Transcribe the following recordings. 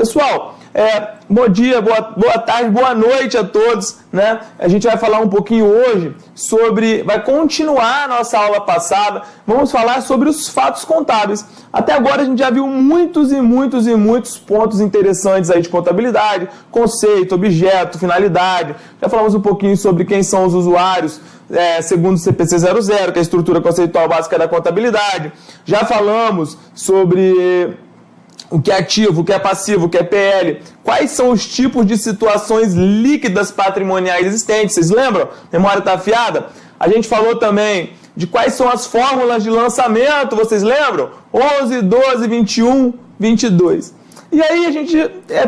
Pessoal, bom dia, boa tarde, boa noite a todos, né? A gente vai falar um pouquinho hoje vai continuar a nossa aula passada, vamos falar sobre os fatos contábeis. Até agora a gente já viu muitos pontos interessantes aí de contabilidade, conceito, objeto, finalidade. Já falamos um pouquinho sobre quem são os usuários, segundo o CPC 00, que é a estrutura conceitual básica da contabilidade. Já falamos sobre o que é ativo, o que é passivo, o que é PL, quais são os tipos de situações líquidas patrimoniais existentes, vocês lembram? Memória está afiada? A gente falou também de quais são as fórmulas de lançamento, vocês lembram? 11, 12, 21, 22. E aí a gente,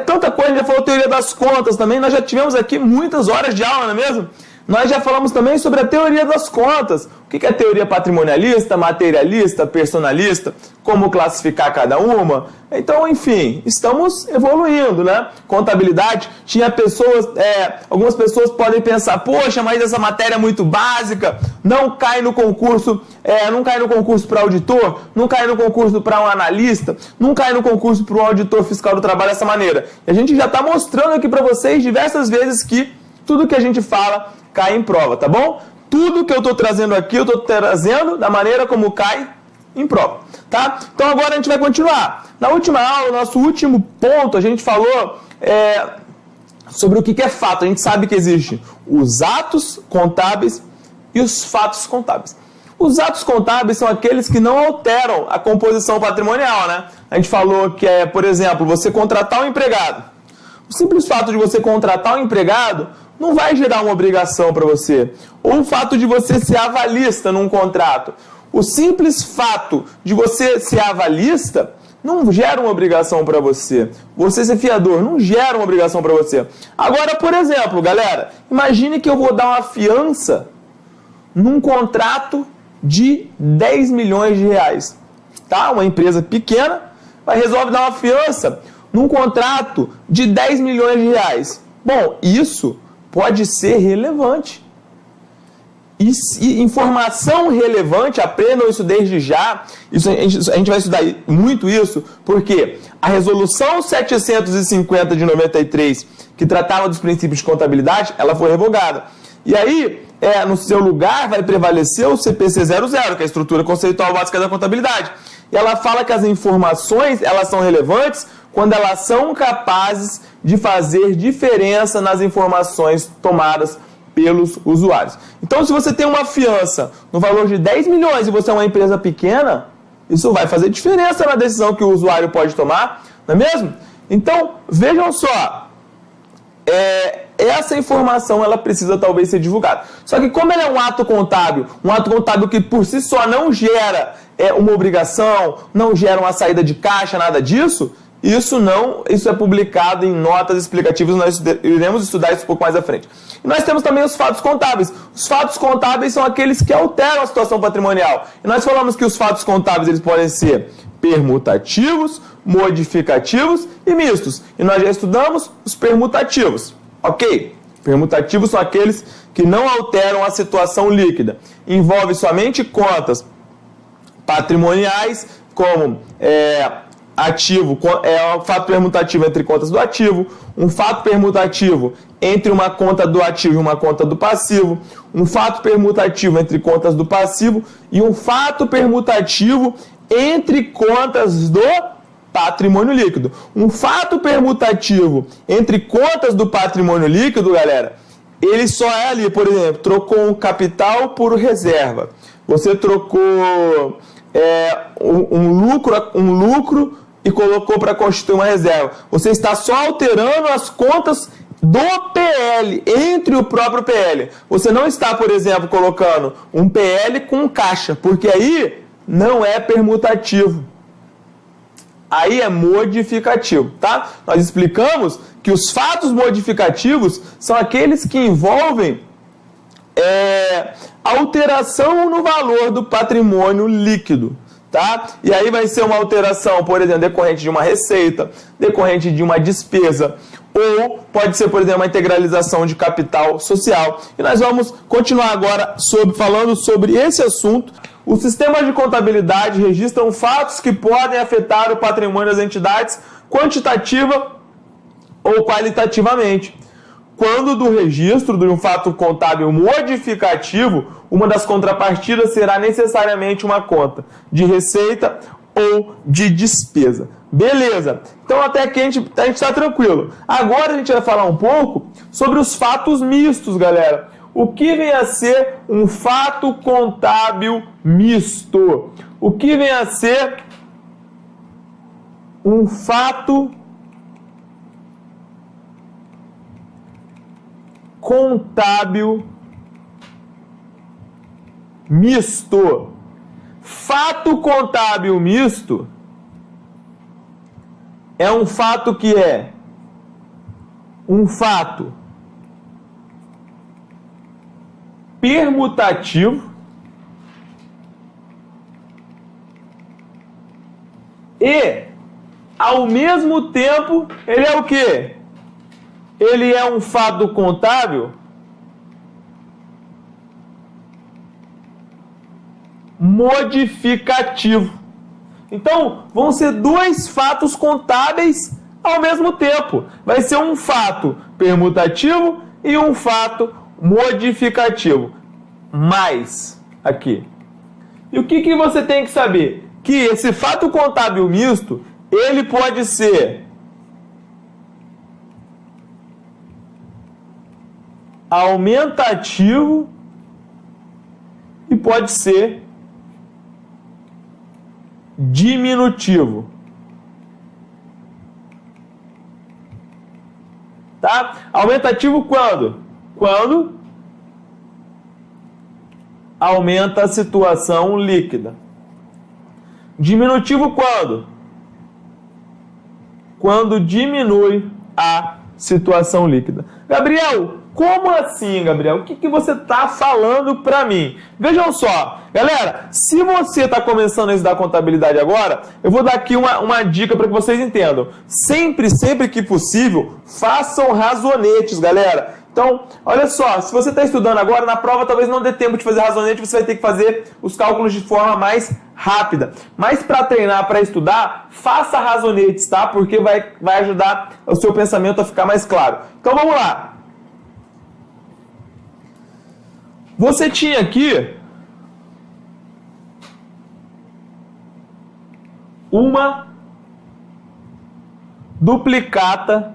tanta coisa, a gente já falou teoria das contas também, nós já tivemos aqui muitas horas de aula, não é mesmo? Nós já falamos também sobre a teoria das contas. O que é teoria patrimonialista, materialista, personalista, como classificar cada uma. Então, enfim, estamos evoluindo, né? Contabilidade, tinha pessoas, algumas pessoas podem pensar, poxa, mas essa matéria é muito básica, não cai no concurso, para auditor, não cai no concurso para um analista, não cai no concurso para um auditor fiscal do trabalho dessa maneira. E a gente já está mostrando aqui para vocês diversas vezes que tudo que a gente fala cai em prova, tá bom? Tudo que eu estou trazendo aqui, eu estou trazendo da maneira como cai em prova, tá? Então agora a gente vai continuar. Na última aula, nosso último ponto, a gente falou sobre o que é fato. A gente sabe que existe os atos contábeis e os fatos contábeis. Os atos contábeis são aqueles que não alteram a composição patrimonial, né? A gente falou que por exemplo, você contratar um empregado. O simples fato de você contratar um empregado não vai gerar uma obrigação para você. Ou o fato de você ser avalista num contrato. O simples fato de você ser avalista não gera uma obrigação para você. Você ser fiador não gera uma obrigação para você. Agora, por exemplo, galera, imagine que eu vou dar uma fiança num contrato de 10 milhões de reais. Tá? Uma empresa pequena resolve dar uma fiança num contrato de 10 milhões de reais. Bom, isso pode ser relevante. E informação relevante, aprendam isso desde já. Isso, a gente vai estudar muito isso, porque a resolução 750 de 93, que tratava dos princípios de contabilidade, ela foi revogada. E aí, no seu lugar, vai prevalecer o CPC 00, que é a estrutura conceitual básica da contabilidade. E ela fala que as informações, elas são relevantes quando elas são capazes de fazer diferença nas informações tomadas pelos usuários. Então, se você tem uma fiança no valor de 10 milhões e você é uma empresa pequena, isso vai fazer diferença na decisão que o usuário pode tomar, não é mesmo? Então, vejam só, essa informação ela precisa talvez ser divulgada. Só que como ele é um ato contábil que por si só não gera uma obrigação, não gera uma saída de caixa, nada disso, isso é publicado em notas explicativas, nós iremos estudar isso um pouco mais à frente. E nós temos também os fatos contábeis. Os fatos contábeis são aqueles que alteram a situação patrimonial. E nós falamos que os fatos contábeis eles podem ser permutativos, modificativos e mistos. E nós já estudamos os permutativos, ok? Permutativos são aqueles que não alteram a situação líquida. Envolve somente contas patrimoniais, como ativo, um fato permutativo entre contas do ativo, um fato permutativo entre uma conta do ativo e uma conta do passivo, um fato permutativo entre contas do passivo e um fato permutativo entre contas do patrimônio líquido. Um fato permutativo entre contas do patrimônio líquido, galera, ele só é ali, por exemplo, trocou um capital por reserva. Você trocou um lucro e colocou para constituir uma reserva. Você está só alterando as contas do PL, entre o próprio PL. Você não está, por exemplo, colocando um PL com caixa, porque aí não é permutativo. Aí é modificativo, tá? Nós explicamos que os fatos modificativos são aqueles que envolvem alteração no valor do patrimônio líquido. Tá? E aí vai ser uma alteração, por exemplo, decorrente de uma receita, decorrente de uma despesa, ou pode ser, por exemplo, uma integralização de capital social. E nós vamos continuar agora falando sobre esse assunto. Os sistemas de contabilidade registram fatos que podem afetar o patrimônio das entidades quantitativa ou qualitativamente. Quando do registro de um fato contábil modificativo, uma das contrapartidas será necessariamente uma conta de receita ou de despesa. Beleza, então até aqui a gente está tranquilo. Agora a gente vai falar um pouco sobre os fatos mistos, galera. O que vem a ser um fato contábil misto? O que vem a ser um fato contábil misto? Fato contábil misto é um fato que é um fato permutativo e, ao mesmo tempo, ele é o quê? Ele é um fato contábil modificativo. Então, vão ser dois fatos contábeis ao mesmo tempo. Vai ser um fato permutativo e um fato modificativo. Mais aqui. E o que você tem que saber? Que esse fato contábil misto, ele pode ser aumentativo e pode ser diminutivo. Tá? Aumentativo quando? Quando aumenta a situação líquida. Diminutivo quando? Quando diminui a situação líquida. Gabriel, como assim, Gabriel? O que você está falando para mim? Vejam só, galera, se você está começando a estudar contabilidade agora, eu vou dar aqui uma dica para que vocês entendam. Sempre que possível, façam razonetes, galera. Então, olha só, se você está estudando agora, na prova talvez não dê tempo de fazer razonete, você vai ter que fazer os cálculos de forma mais rápida. Mas para treinar, para estudar, faça razonetes, tá? Porque vai ajudar o seu pensamento a ficar mais claro. Então, vamos lá. Você tinha aqui uma duplicata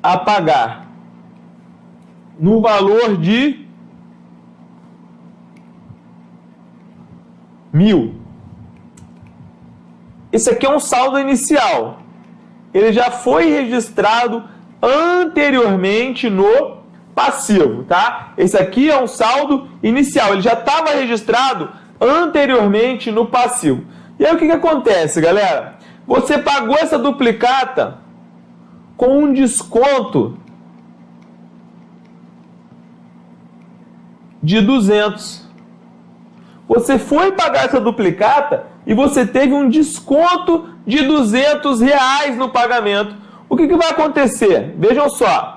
a pagar no valor de 1.000. Esse aqui é um saldo inicial. Ele já foi registrado anteriormente no passivo, tá? Esse aqui é um saldo inicial. Ele já estava registrado anteriormente no passivo. E aí o que acontece, galera? Você pagou essa duplicata com um desconto de 200. Você foi pagar essa duplicata e você teve um desconto de R$200 no pagamento. O que vai acontecer? Vejam só.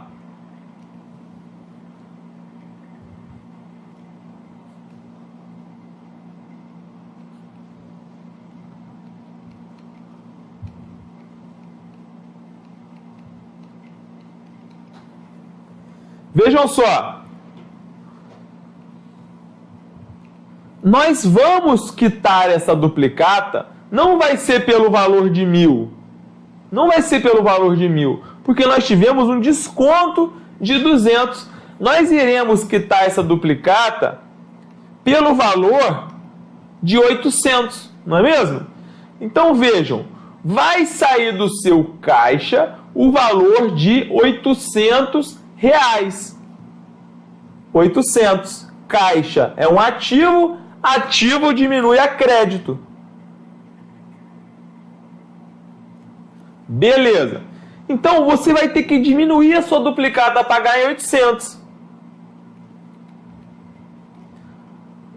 Vejam só. Nós vamos quitar essa duplicata, não vai ser pelo valor de 1.000. Não vai ser pelo valor de 1.000, porque nós tivemos um desconto de 200. Nós iremos quitar essa duplicata pelo valor de 800, não é mesmo? Então vejam, vai sair do seu caixa o valor de R$800. 800. Caixa é um ativo, ativo diminui a crédito. Beleza. Então você vai ter que diminuir a sua duplicata a pagar em 800.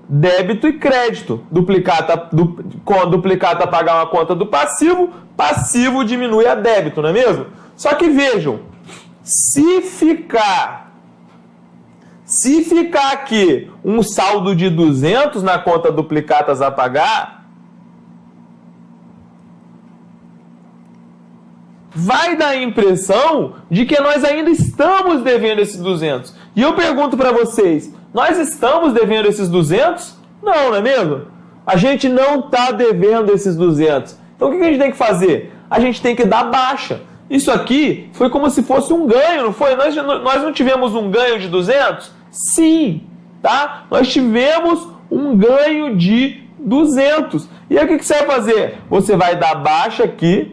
Débito e crédito. Duplicata a pagar uma conta do passivo, passivo diminui a débito, não é mesmo? Só que vejam, se ficar aqui um saldo de 200 na conta duplicatas a pagar, vai dar a impressão de que nós ainda estamos devendo esses 200. E eu pergunto para vocês, nós estamos devendo esses 200? Não, não é mesmo? A gente não está devendo esses 200. Então o que a gente tem que fazer? A gente tem que dar baixa. Isso aqui foi como se fosse um ganho, não foi? Nós não tivemos um ganho de 200? Sim, tá? Nós tivemos um ganho de 200. E aí o que você vai fazer? Você vai dar baixa aqui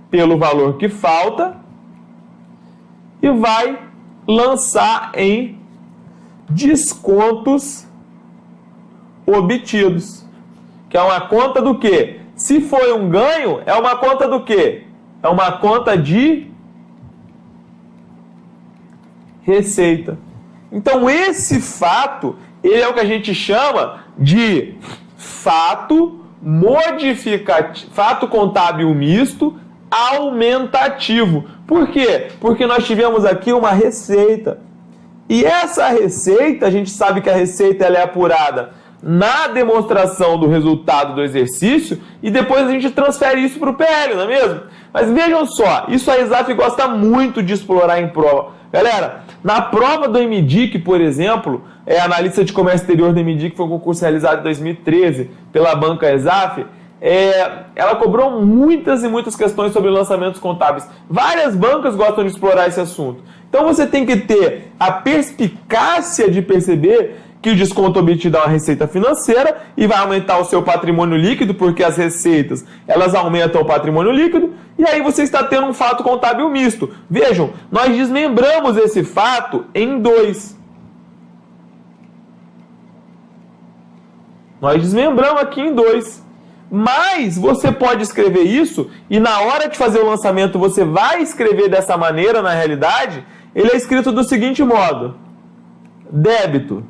pelo valor que falta e vai lançar em descontos obtidos, que é uma conta do quê? Se foi um ganho, é uma conta do quê? É uma conta de receita. Então esse fato, ele é o que a gente chama de fato modificativo, fato contábil misto aumentativo. Por quê? Porque nós tivemos aqui uma receita. E essa receita, a gente sabe que a receita ela é apurada na demonstração do resultado do exercício e depois a gente transfere isso para o PL, não é mesmo? Mas vejam só, isso a Exaf gosta muito de explorar em prova. Galera, na prova do MDIC, por exemplo, analista de comércio exterior do MDIC, que foi um concurso realizado em 2013 pela banca Exaf, ela cobrou muitas e muitas questões sobre lançamentos contábeis. Várias bancas gostam de explorar esse assunto. Então você tem que ter a perspicácia de perceber que o desconto obtido é uma receita financeira e vai aumentar o seu patrimônio líquido, porque as receitas elas aumentam o patrimônio líquido, e aí você está tendo um fato contábil misto. Vejam, nós desmembramos esse fato em dois. Nós desmembramos aqui em dois. Mas você pode escrever isso e na hora de fazer o lançamento você vai escrever dessa maneira na realidade. Ele é escrito do seguinte modo: débito,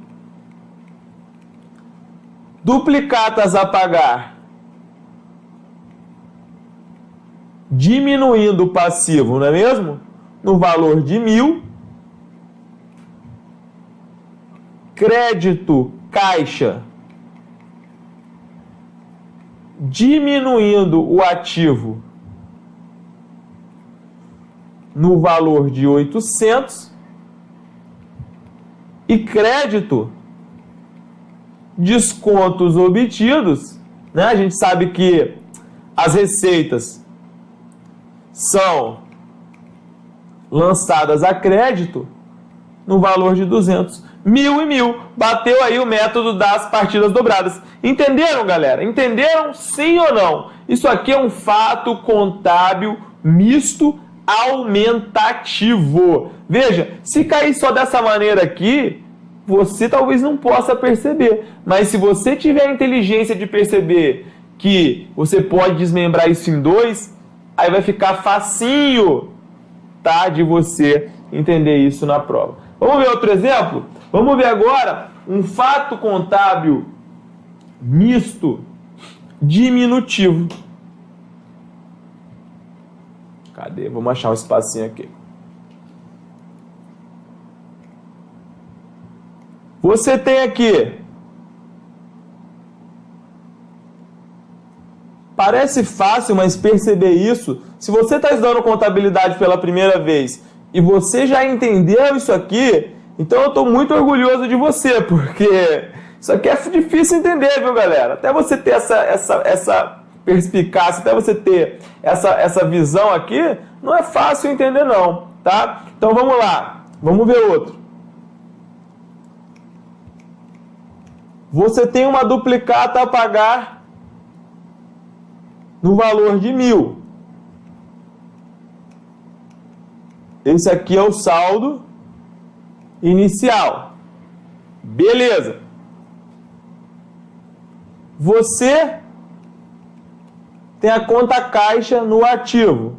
duplicatas a pagar, diminuindo o passivo, não é mesmo? No valor de 1.000, crédito caixa, diminuindo o ativo no valor de 800 e crédito descontos obtidos, né? A gente sabe que as receitas são lançadas a crédito no valor de 200. 1.000 e 1.000. Bateu aí o método das partidas dobradas. Entenderam, galera? Entenderam sim ou não? Isso aqui é um fato contábil misto aumentativo. Veja, se cair só dessa maneira aqui, você talvez não possa perceber. Mas se você tiver a inteligência de perceber que você pode desmembrar isso em dois, aí vai ficar facinho, tá, de você entender isso na prova. Vamos ver outro exemplo? Vamos ver agora um fato contábil misto diminutivo. Cadê? Vamos achar um espacinho aqui. Você tem aqui, parece fácil, mas perceber isso, se você está estudando contabilidade pela primeira vez e você já entendeu isso aqui, então eu estou muito orgulhoso de você, porque isso aqui é difícil entender, viu, galera? Até você ter essa perspicácia, até você ter essa visão aqui, não é fácil entender não, tá? Então vamos lá, vamos ver outro. Você tem uma duplicata a pagar no valor de 1.000. Esse aqui é o saldo inicial. Beleza. Você tem a conta caixa no ativo.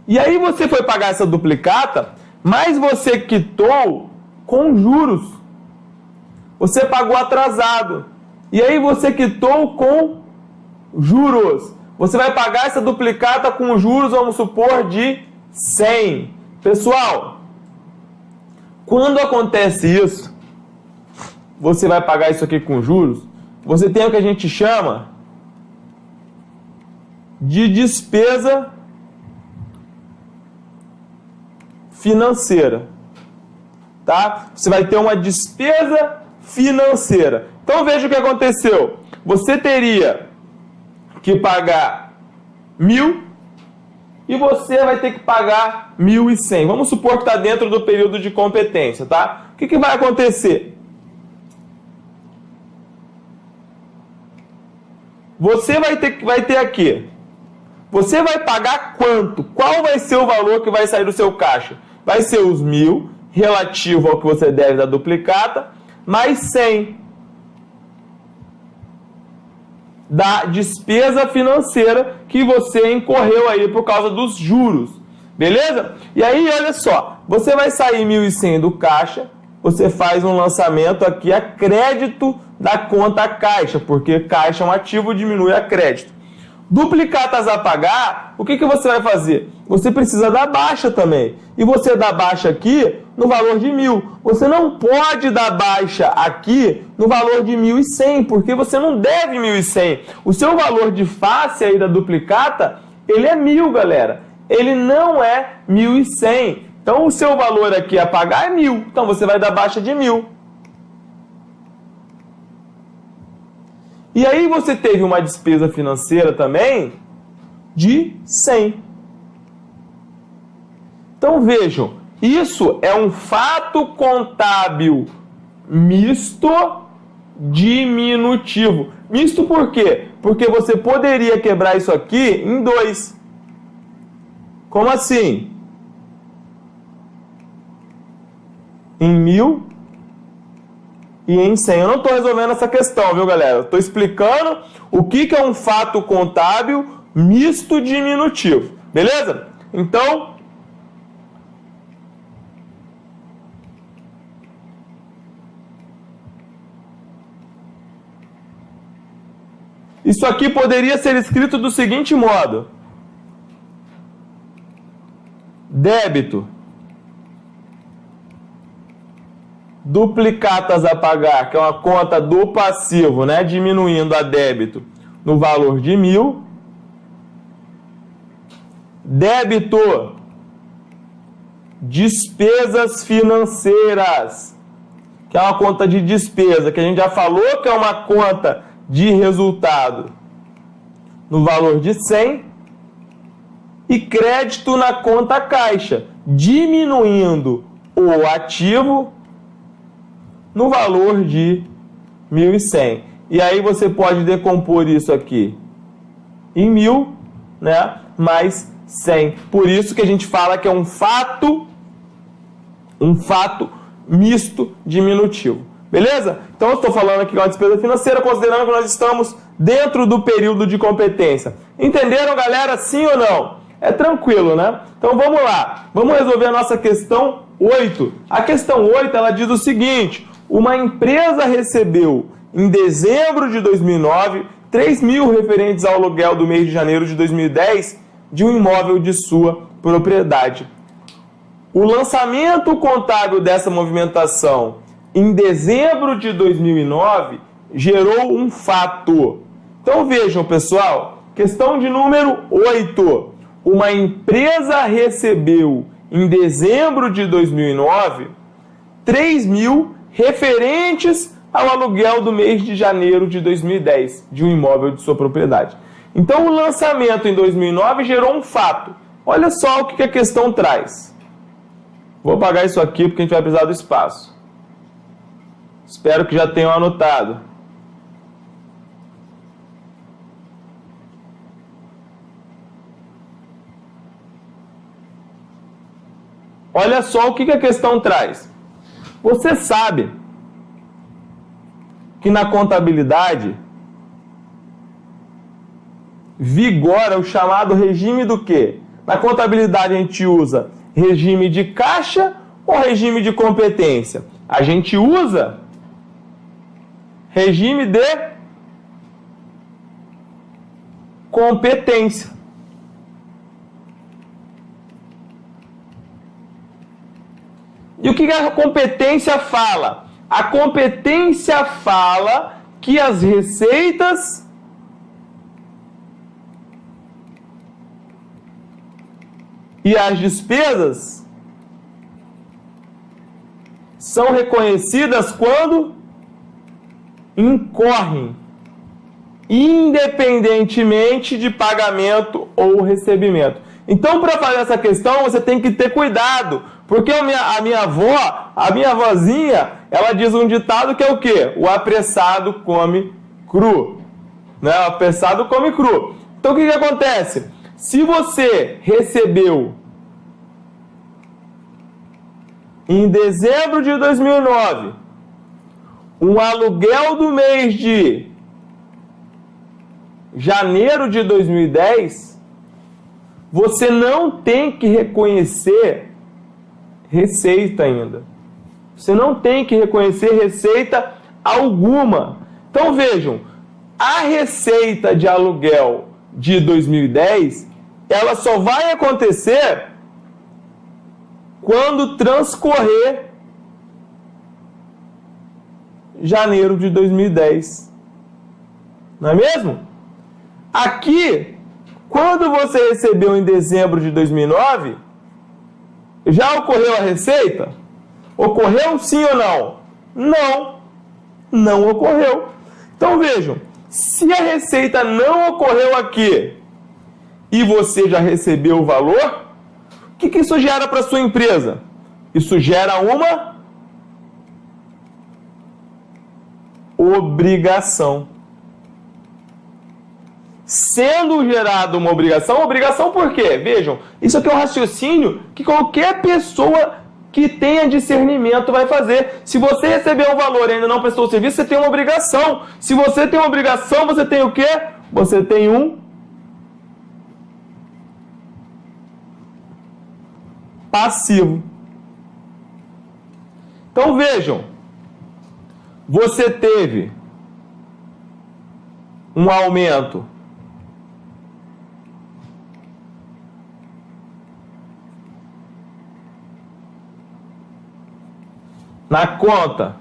E aí você foi pagar essa duplicata, mas você quitou com juros. Você pagou atrasado. E aí você quitou com juros. Você vai pagar essa duplicata com juros, vamos supor, de 100. Pessoal, quando acontece isso, você vai pagar isso aqui com juros, você tem o que a gente chama de despesa financeira, tá? Você vai ter uma despesa financeira. Então veja o que aconteceu. Você teria que pagar 1.000 e você vai ter que pagar 1.100. Vamos supor que está dentro do período de competência, tá? O que vai acontecer? Você vai ter aqui. Você vai pagar quanto? Qual vai ser o valor que vai sair do seu caixa? Vai ser os 1.000, relativo ao que você deve da duplicata, mais 100 da despesa financeira que você incorreu aí por causa dos juros. Beleza? E aí, olha só, você vai sair 1.100 do caixa, você faz um lançamento aqui a crédito da conta caixa, porque caixa é um ativo, diminui a crédito. Duplicatas a pagar, o que você vai fazer? Você precisa dar baixa também. E você dá baixa aqui no valor de 1.000. Você não pode dar baixa aqui no valor de 1.100, porque você não deve 1.100. O seu valor de face aí da duplicata, ele é 1.000, galera. Ele não é 1.100. Então o seu valor aqui a pagar é 1.000. Então você vai dar baixa de 1.000. E aí você teve uma despesa financeira também de 100. Então vejam, isso é um fato contábil misto diminutivo. Misto por quê? Porque você poderia quebrar isso aqui em 2. Como assim? Em 1.000 e em 100. Eu não estou resolvendo essa questão, viu, galera? Eu estou explicando o que é um fato contábil misto diminutivo. Beleza? Então, isso aqui poderia ser escrito do seguinte modo: débito, duplicatas a pagar, que é uma conta do passivo, né? Diminuindo a débito no valor de 1.000. Débito, despesas financeiras, que é uma conta de despesa, que a gente já falou que é uma conta de resultado, no valor de 100. E crédito na conta caixa, diminuindo o ativo no valor de 1.100. E aí você pode decompor isso aqui em 1.000, né, mais 100. Por isso que a gente fala que é um fato misto diminutivo. Beleza? Então eu estou falando aqui de uma despesa financeira, considerando que nós estamos dentro do período de competência. Entenderam, galera? Sim ou não? É tranquilo, né? Então vamos lá. Vamos resolver a nossa questão 8. A questão 8, ela diz o seguinte: uma empresa recebeu em dezembro de 2009 3.000 referentes ao aluguel do mês de janeiro de 2010 de um imóvel de sua propriedade. O lançamento contábil dessa movimentação em dezembro de 2009 gerou um fato. Então vejam, pessoal, questão de número 8. Uma empresa recebeu em dezembro de 2009 3.000 referentes ao aluguel do mês de janeiro de 2010 de um imóvel de sua propriedade. Então o lançamento em 2009 gerou um fato. Olha só o que a questão traz. Vou apagar isso aqui porque a gente vai precisar do espaço. Espero que já tenham anotado. Olha só o que a questão traz. Você sabe que na contabilidade vigora o chamado regime do quê? Na contabilidade a gente usa regime de caixa ou regime de competência? A gente usa regime de competência. E o que a competência fala? A competência fala que as receitas e as despesas são reconhecidas quando incorrem, independentemente de pagamento ou recebimento. Então, para fazer essa questão, você tem que ter cuidado, porque a minha avózinha, ela diz um ditado que é o quê? O apressado come cru. Né? O apressado come cru. Então, o que acontece? Se você recebeu em dezembro de 2009 um aluguel do mês de janeiro de 2010, você não tem que reconhecer receita ainda. Você não tem que reconhecer receita alguma. Então vejam, a receita de aluguel de 2010, ela só vai acontecer quando transcorrer janeiro de 2010. Não é mesmo? Aqui, quando você recebeu em dezembro de 2009, já ocorreu a receita? Ocorreu sim ou não? Não, não ocorreu. Então vejam, se a receita não ocorreu aqui e você já recebeu o valor, o que isso gera para a sua empresa? Isso gera uma obrigação. Sendo gerada uma obrigação por quê? Vejam, isso aqui é um raciocínio que qualquer pessoa que tenha discernimento vai fazer. Se você recebeu um valor e ainda não prestou o serviço, você tem uma obrigação. Se você tem uma obrigação, você tem o quê? Você tem um passivo. Então vejam, você teve um aumento na conta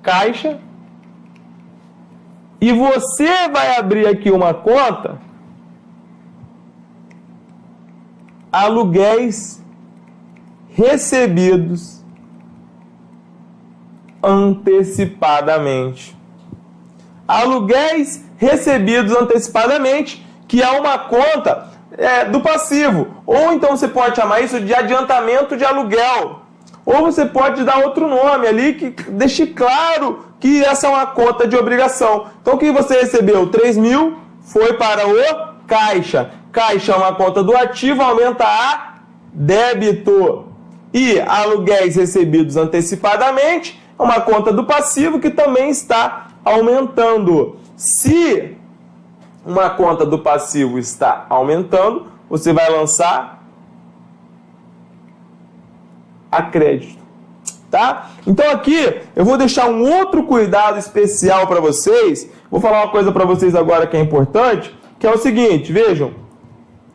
caixa e você vai abrir aqui uma conta aluguéis recebidos antecipadamente. Aluguéis recebidos antecipadamente, que é uma conta do passivo. Ou então você pode chamar isso de adiantamento de aluguel. Ou você pode dar outro nome ali que deixe claro que essa é uma conta de obrigação. Então o que você recebeu? 3 mil foi para o caixa. Caixa é uma conta do ativo, aumenta a débito. E aluguéis recebidos antecipadamente é uma conta do passivo que também está aumentando. Se uma conta do passivo está aumentando, você vai lançar a crédito, tá? Então aqui eu vou deixar um outro cuidado especial para vocês. Vou falar uma coisa para vocês agora que é importante, que é o seguinte, vejam,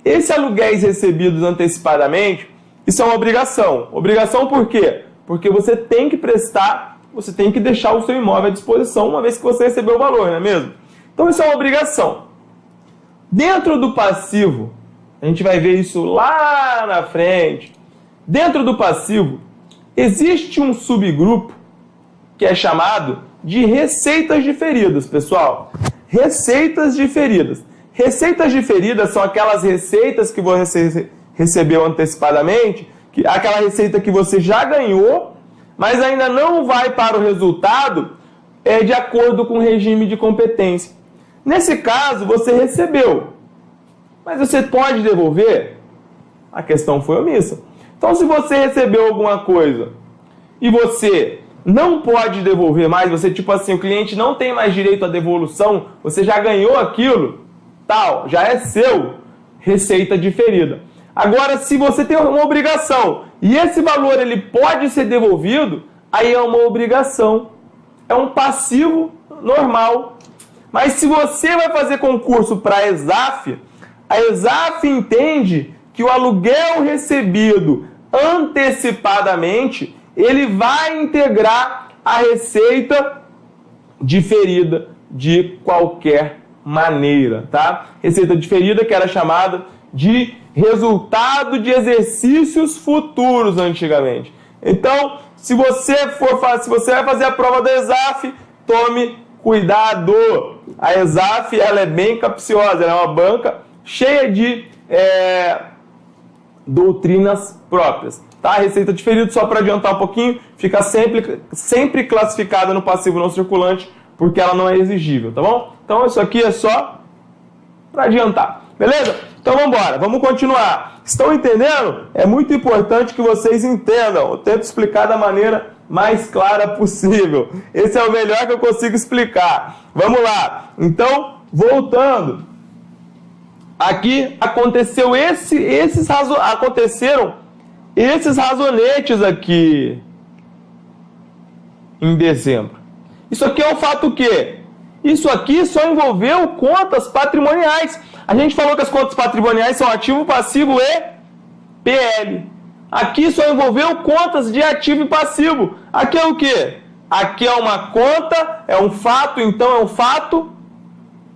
esse aluguéis recebidos antecipadamente, isso é uma obrigação. Obrigação por quê? Porque você tem que prestar, você tem que deixar o seu imóvel à disposição uma vez que você recebeu o valor, não é mesmo? Então isso é uma obrigação. Dentro do passivo, a gente vai ver isso lá na frente. Dentro do passivo, existe um subgrupo que é chamado de receitas diferidas, pessoal. Receitas diferidas. Receitas diferidas são aquelas receitas que você recebeu antecipadamente, aquela receita que você já ganhou, mas ainda não vai para o resultado de acordo com o regime de competência. Nesse caso, você recebeu, mas você pode devolver? A questão foi omissa. Então, se você recebeu alguma coisa e você não pode devolver mais, você, tipo assim, o cliente não tem mais direito à devolução, você já ganhou aquilo, tal, já é seu, receita diferida. Agora, se você tem uma obrigação e esse valor ele pode ser devolvido, aí é uma obrigação. É um passivo normal. Mas se você vai fazer concurso para a ESAF entende que o aluguel recebido antecipadamente, ele vai integrar a receita diferida de qualquer maneira, tá? Receita diferida que era chamada de resultado de exercícios futuros antigamente. Então, se você vai fazer a prova da ESAF, tome cuidado. A ESAF, ela é bem capciosa, ela é uma banca cheia de doutrinas próprias. Tá? A receita diferida, só para adiantar um pouquinho, fica sempre classificada no passivo não circulante, porque ela não é exigível, tá bom? Então isso aqui é só para adiantar, beleza? Então vamos embora, vamos continuar. Estão entendendo? É muito importante que vocês entendam. Eu tento explicar da maneira mais clara possível. Esse é o melhor que eu consigo explicar. Vamos lá. Então, voltando. Aqui aconteceram esses razonetes aqui em dezembro. Isso aqui é um fato o quê? Isso aqui só envolveu contas patrimoniais. A gente falou que as contas patrimoniais são ativo, passivo e PL. Aqui só envolveu contas de ativo e passivo. Aqui é o quê? Aqui é uma conta, é um fato, então é um fato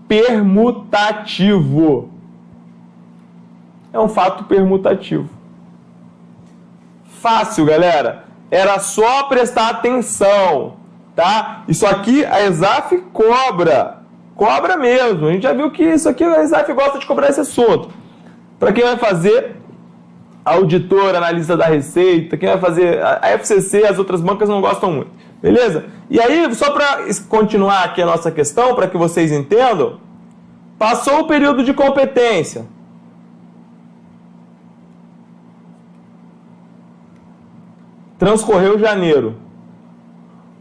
permutativo. É um fato permutativo. Fácil, galera. Era só prestar atenção, tá? Isso aqui a ESAF cobra. Cobra mesmo. A gente já viu que isso aqui a ESAF gosta de cobrar esse assunto. Para quem vai fazer auditor, analista da Receita, quem vai fazer a FCC, as outras bancas não gostam muito. Beleza? E aí, só para continuar aqui a nossa questão, para que vocês entendam, passou o período de competência. Transcorreu janeiro.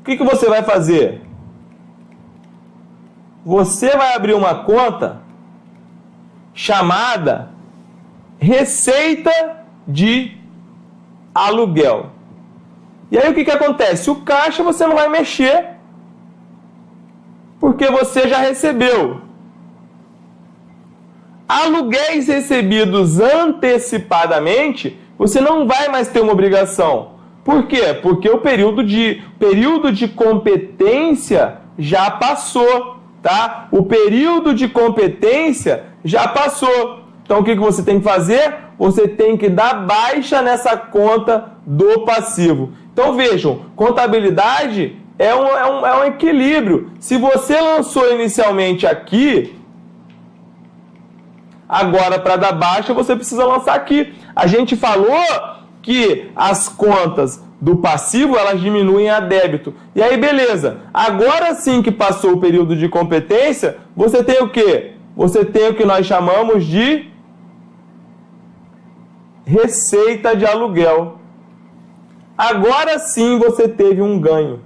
O que você vai fazer? Você vai abrir uma conta chamada Receita de Aluguel. E aí o que acontece? O caixa você não vai mexer, porque você já recebeu. Aluguéis recebidos antecipadamente, você não vai mais ter uma obrigação. Por quê? Porque o período de competência já passou, tá? O período de competência já passou. Então, o que você tem que fazer? Você tem que dar baixa nessa conta do passivo. Então, vejam, contabilidade é um equilíbrio. Se você lançou inicialmente aqui, agora, para dar baixa, você precisa lançar aqui. A gente falou que as contas do passivo, elas diminuem a débito. E aí, beleza. Agora sim que passou o período de competência, você tem o quê? Você tem o que nós chamamos de receita de aluguel. Agora sim você teve um ganho.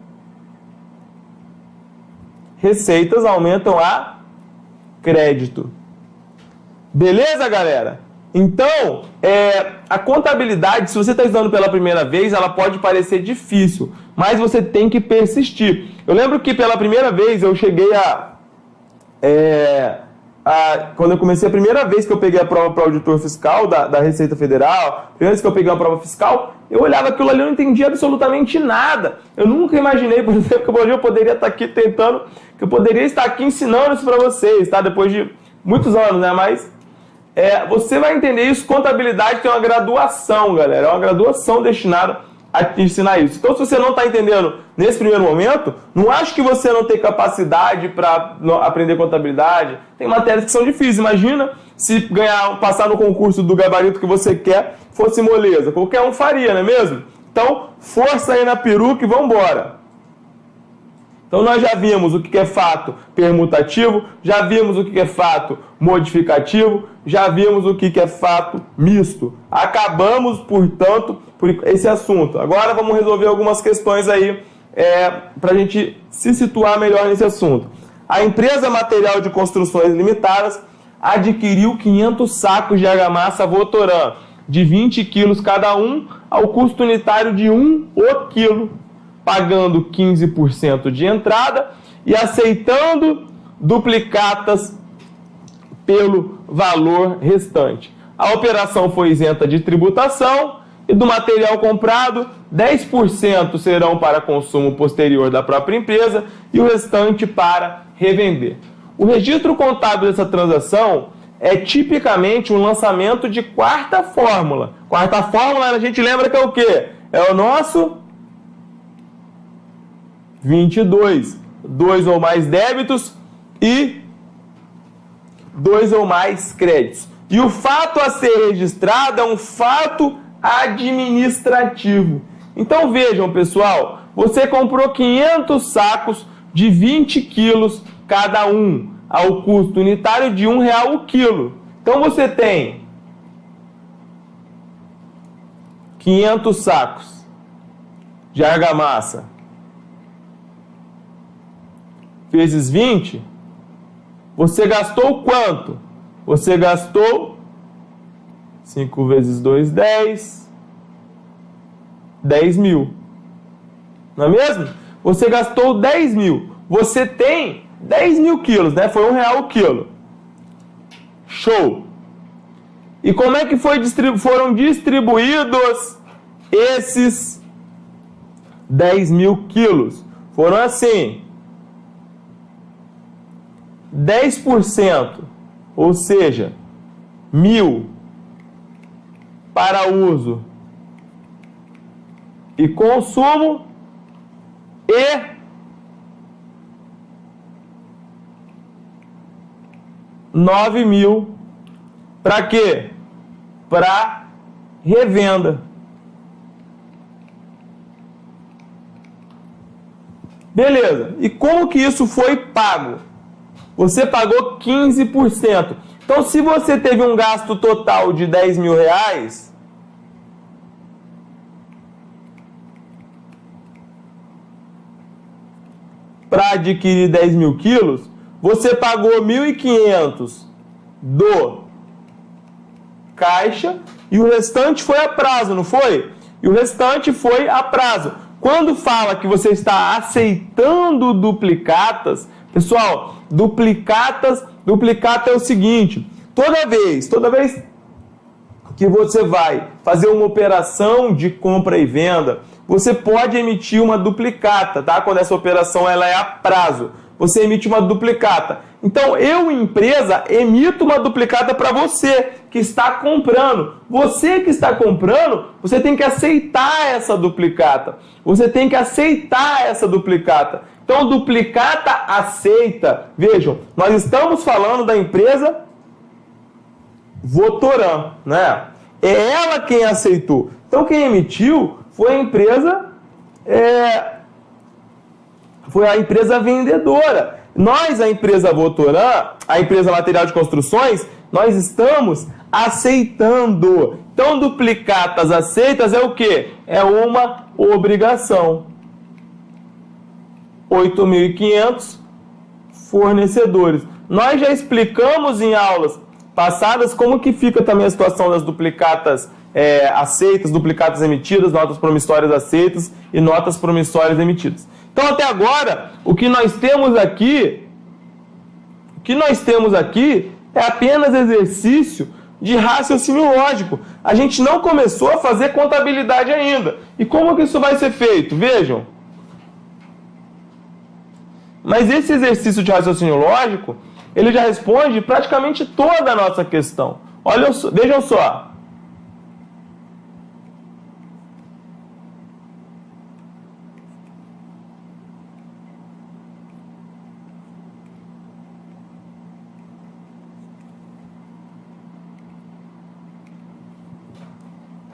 Receitas aumentam a crédito. Beleza, galera? Então, a contabilidade, se você está estudando pela primeira vez, ela pode parecer difícil, mas você tem que persistir. Eu lembro que pela primeira vez eu cheguei quando eu comecei a primeira vez que eu peguei a prova para auditor fiscal da Receita Federal, primeira vez que eu peguei uma prova fiscal, eu olhava aquilo ali e não entendia absolutamente nada. Eu nunca imaginei, por exemplo, que hoje eu poderia estar aqui tentando, que eu poderia estar aqui ensinando isso para vocês, tá? Depois de muitos anos, né? Mas você vai entender isso. Contabilidade tem uma graduação, galera. É uma graduação destinada a te ensinar isso. Então, se você não está entendendo nesse primeiro momento, não acho que você não tem capacidade para aprender contabilidade. Tem matérias que são difíceis. Imagina se passar no concurso do gabarito que você quer fosse moleza. Qualquer um faria, não é mesmo? Então, força aí na peruca e vamos embora. Então, nós já vimos o que é fato permutativo, já vimos o que é fato modificativo, já vimos o que é fato misto. Acabamos, portanto, por esse assunto. Agora vamos resolver algumas questões aí para a gente se situar melhor nesse assunto. A empresa Material de Construções Limitadas adquiriu 500 sacos de argamassa Votoran de 20 quilos cada um ao custo unitário de 1 quilo, pagando 15% de entrada e aceitando duplicatas pelo valor restante. A operação foi isenta de tributação e do material comprado 10% serão para consumo posterior da própria empresa e o restante para revender. O registro contábil dessa transação é tipicamente um lançamento de quarta fórmula. Quarta fórmula a gente lembra que é o quê? É o nosso 22. 2 ou mais débitos e 2 ou mais créditos. E o fato a ser registrado é um fato administrativo. Então vejam, pessoal, você comprou 500 sacos de 20 quilos cada um, ao custo unitário de R$1 o quilo. Então você tem 500 sacos de argamassa vezes 20, você gastou quanto? Você gastou 5 vezes 2, 10. 10 mil. Não é mesmo? Você gastou 10 mil. Você tem 10 mil quilos, né? Foi R$1 o quilo. Show! E como é que foram distribuídos esses 10 mil quilos? Foram assim: 10%, ou seja, 1.000 para uso e consumo e 9.000 para quê? Para revenda. Beleza. E como que isso foi pago? Você pagou 15%. Então, se você teve um gasto total de R$10 mil, para adquirir 10 mil quilos, você pagou 1.500 do caixa e o restante foi a prazo, não foi? E o restante foi a prazo. Quando fala que você está aceitando duplicatas, pessoal, duplicata é o seguinte: toda vez que você vai fazer uma operação de compra e venda, você pode emitir uma duplicata, tá? Quando essa operação ela é a prazo, você emite uma duplicata. Então, eu, empresa, emito uma duplicata para você que está comprando. Você que está comprando, você tem que aceitar essa duplicata. Você tem que aceitar essa duplicata. Então, duplicata aceita. Vejam, nós estamos falando da empresa Votoran, né? É ela quem aceitou. Então, quem emitiu foi a empresa, vendedora. Nós, a empresa Votoran, a empresa Material de Construções, nós estamos aceitando. Então, duplicatas aceitas é o quê? É uma obrigação. 8.500 fornecedores. Nós já explicamos em aulas passadas como que fica também a situação das duplicatas aceitas, duplicatas emitidas, notas promissórias aceitas e notas promissórias emitidas. Então, até agora, o que nós temos aqui é apenas exercício de raciocínio lógico. A gente não começou a fazer contabilidade ainda. E como que isso vai ser feito? Vejam. Mas esse exercício de raciocínio lógico, ele já responde praticamente toda a nossa questão. Vejam só.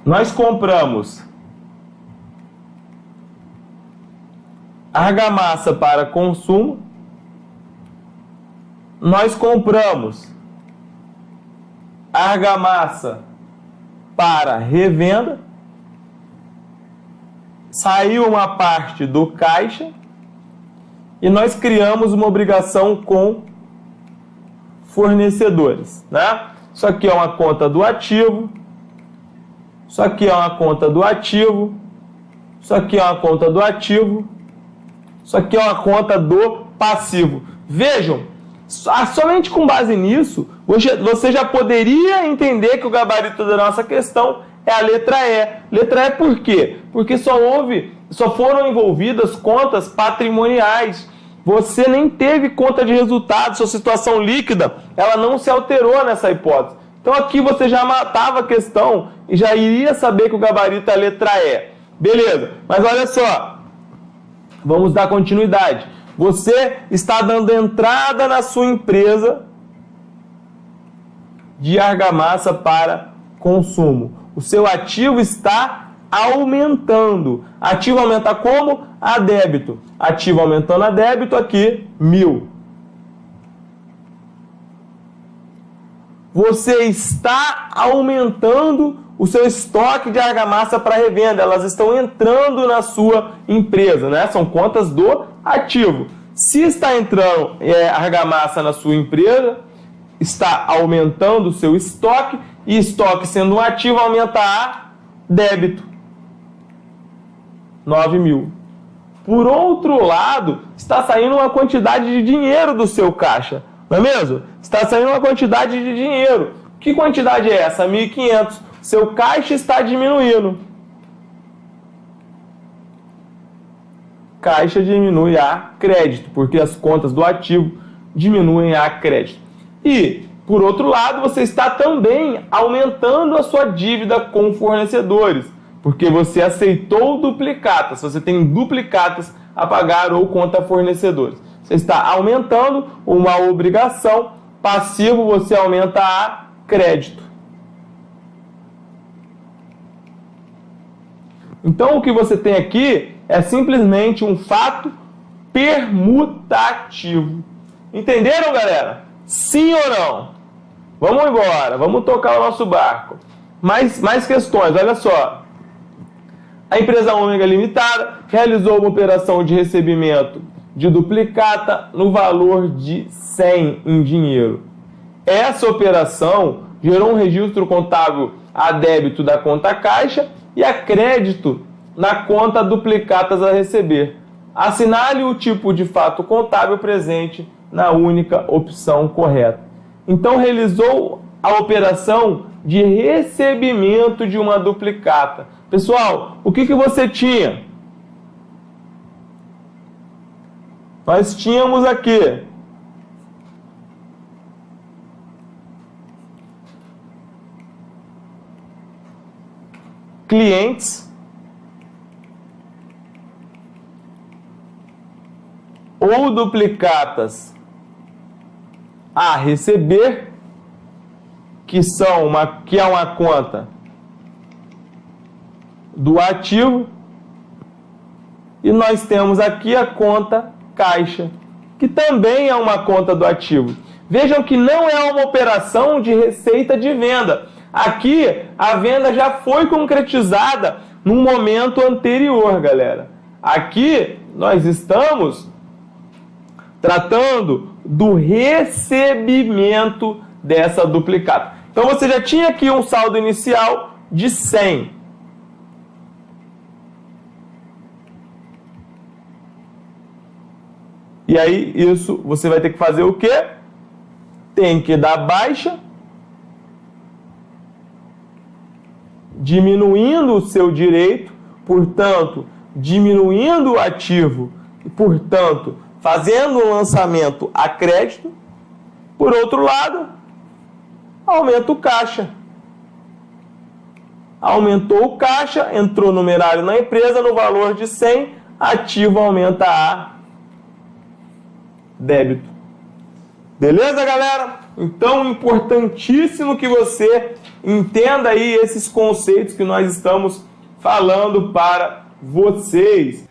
Nós compramos argamassa para consumo, nós compramos argamassa para revenda, saiu uma parte do caixa e nós criamos uma obrigação com fornecedores, né? Isso aqui é uma conta do ativo, isso aqui é uma conta do ativo, isso aqui é uma conta do ativo, isso aqui é uma conta do passivo. Vejam, somente com base nisso, você já poderia entender que o gabarito da nossa questão é a letra E. Letra E por quê? Porque só foram envolvidas contas patrimoniais. Você nem teve conta de resultados, sua situação líquida, ela não se alterou nessa hipótese. Então aqui você já matava a questão e já iria saber que o gabarito é a letra E. Beleza, mas olha só, vamos dar continuidade. Você está dando entrada na sua empresa de argamassa para consumo. O seu ativo está aumentando. Ativo aumenta como? A débito. Ativo aumentando a débito aqui, 1.000. Você está aumentando o seu estoque de argamassa para revenda. Elas estão entrando na sua empresa, né? São contas do ativo. Se está entrando argamassa na sua empresa, está aumentando o seu estoque, e estoque sendo um ativo aumenta a débito, 9.000. Por outro lado, está saindo uma quantidade de dinheiro do seu caixa, não é mesmo? Está saindo uma quantidade de dinheiro. Que quantidade é essa? 1.500. Seu caixa está diminuindo. Caixa diminui a crédito, porque as contas do ativo diminuem a crédito. E, por outro lado, você está também aumentando a sua dívida com fornecedores, porque você aceitou duplicatas, você tem duplicatas a pagar ou conta fornecedores. Você está aumentando uma obrigação, passivo você aumenta a crédito. Então o que você tem aqui é simplesmente um fato permutativo. Entenderam, galera? Sim ou não? Vamos embora, vamos tocar o nosso barco. Mais questões, olha só. A empresa Ômega Limitada realizou uma operação de recebimento de duplicata no valor de 100 em dinheiro. Essa operação gerou um registro contábil a débito da conta caixa e a crédito na conta duplicatas a receber. Assinale o tipo de fato contábil presente na única opção correta. Então, realizou a operação de recebimento de uma duplicata. Pessoal, o que você tinha? Nós tínhamos aqui clientes ou duplicatas a receber, que é uma conta do ativo, e nós temos aqui a conta caixa, que também é uma conta do ativo. Vejam que não é uma operação de receita de venda. Aqui a venda já foi concretizada num momento anterior, galera. Aqui nós estamos tratando do recebimento dessa duplicata. Então você já tinha aqui um saldo inicial de 100. E aí isso você vai ter que fazer o quê? Tem que dar baixa, diminuindo o seu direito, portanto, diminuindo o ativo e, portanto, fazendo um lançamento a crédito. Por outro lado, aumenta o caixa. Aumentou o caixa, entrou numerário na empresa no valor de 100, ativo aumenta a débito. Beleza, galera? Então, importantíssimo que você entenda aí esses conceitos que nós estamos falando para vocês.